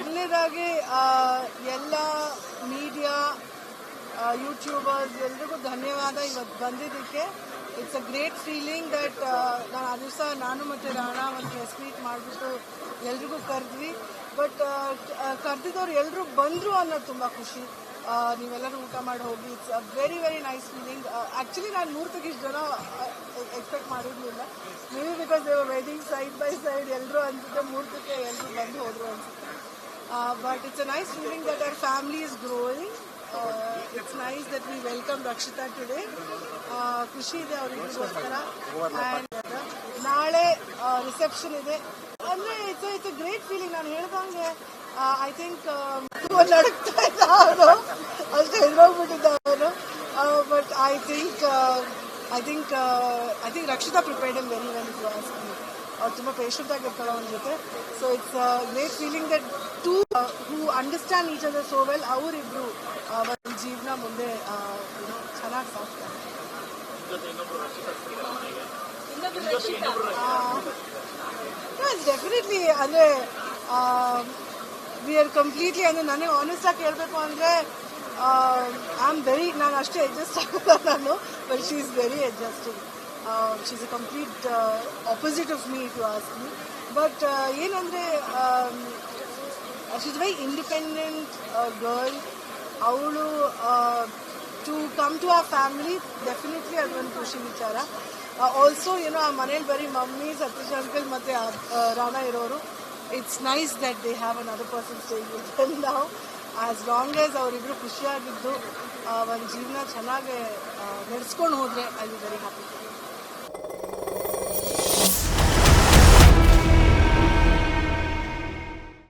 ಮೊದಲನೇದಾಗಿ ಎಲ್ಲ media YouTubers ಎಲ್ರಿಗೂ ಧನ್ಯವಾದ ಇವತ್ತು ಬಂದಿದ್ದಕ್ಕೆ. It's a great feeling that ನಾನು ಆ ದಿವಸ ನಾನು ಮತ್ತು ರಾಣಾ ಒಂದು ಪ್ರೆಸ್ ಮೀಟ್ ಮಾಡಿಬಿಟ್ಟು ಎಲ್ರಿಗೂ ಕರೆದ್ವಿ. ಬಟ್ ಕರೆದಿದ್ದವ್ರು ಎಲ್ಲರೂ ಬಂದರು ಅನ್ನೋದು ತುಂಬ ಖುಷಿ. ನೀವೆಲ್ಲರೂ ಊಟ ಮಾಡಿ ಹೋಗಿ it's a very very nice feeling. Actually ನಾನು ಮೂರ್ತಕ್ಕೆ ಇಷ್ಟು ಜನ ಎಕ್ಸ್ಪೆಕ್ಟ್ ಮಾಡಿರಲಿಲ್ಲ. ಮೇ ಬಿ ಬಿಕಾಸ್ ದೇವರ್ ವೆಯ್ಟಿಂಗ್ ಸೈಡ್ ಬೈ ಸೈಡ್ ಎಲ್ಲರೂ ಅನ್ಸುತ್ತೆ ಮೂರ್ತಕ್ಕೆ ಎಲ್ಲರೂ ಬಂದು ಹೋದರು ಅನ್ಸುತ್ತೆ. But it's a nice feeling that our family is growing. It's nice that we welcome Rakshita today. ಖುಷಿ ಇದೆ ಅವರಿಗೋಸ್ಕರ. ಆ್ಯಂಡ್ ನಾಳೆ ರಿಸೆಪ್ಷನ್ ಇದೆ. ಅಂದರೆ ಇಟ್ಸ್ ಅ ಗ್ರೇಟ್ ಫೀಲಿಂಗ್. ನಾನು ಹೇಳ್ದಂಗೆ ಐ ಥಿಂಕ್ ನಡುಕ್ತಾ ಇದ್ದ ಅವನು, ಅಷ್ಟು ಹೆದರೋಗ್ಬಿಟ್ಟಿದ್ದ ಅವನು. But I think Rakshita prepared him very well to ask me. ಅವ್ರು ತುಂಬ ಪೇಷಂಟ್ ಆಗಿರ್ತಾರೆ ಅವನ ಜೊತೆ. So it's great feeling that two who understand each other so well ಅವರಿಬ್ರು ಒಂದು ಜೀವನ ಮುಂದೆ ಚೆನ್ನಾಗಿ ಸಾಕ್ತಾರೆ. ಡೆಫಿನೆಟ್ಲಿ ಅಂದರೆ ವಿ ಆರ್ ಕಂಪ್ಲೀಟ್ಲಿ ಅಂದರೆ ನನಗೆ ಆನೆಸ್ಟಾಗಿ ಹೇಳ್ಬೇಕು ಅಂದರೆ ಐ ಆಮ್ ವೆರಿ, ನಾನು ಅಷ್ಟೇ ಅಡ್ಜಸ್ಟ್ ಆಗಲ್ಲ ನಾನು. But she is very adjusting. She is a complete opposite of me to ask me. But ಏನಂದರೆ she is very independent girl. ಅವಳು to come to our family definitely ಅದೊಂದು ಖುಷಿ ವಿಚಾರ. Also ಆ ಮನೇಲಿ ಬರೀ ಮಮ್ಮಿ, ಸತೀಶ್ ಅಂಕಲ್ ಮತ್ತು ರಾಣಾ ಇರೋರು. It's nice that they have another person staying with them now. As long as ಅವರಿಬ್ಬರು ಖುಷಿಯಾಗಿದ್ದು ಒಂದು ಜೀವನ ಚೆನ್ನಾಗಿ ನಡೆಸ್ಕೊಂಡು ಹೋದರೆ ಐ ಬಿ ವೆರಿ ಹ್ಯಾಪಿ.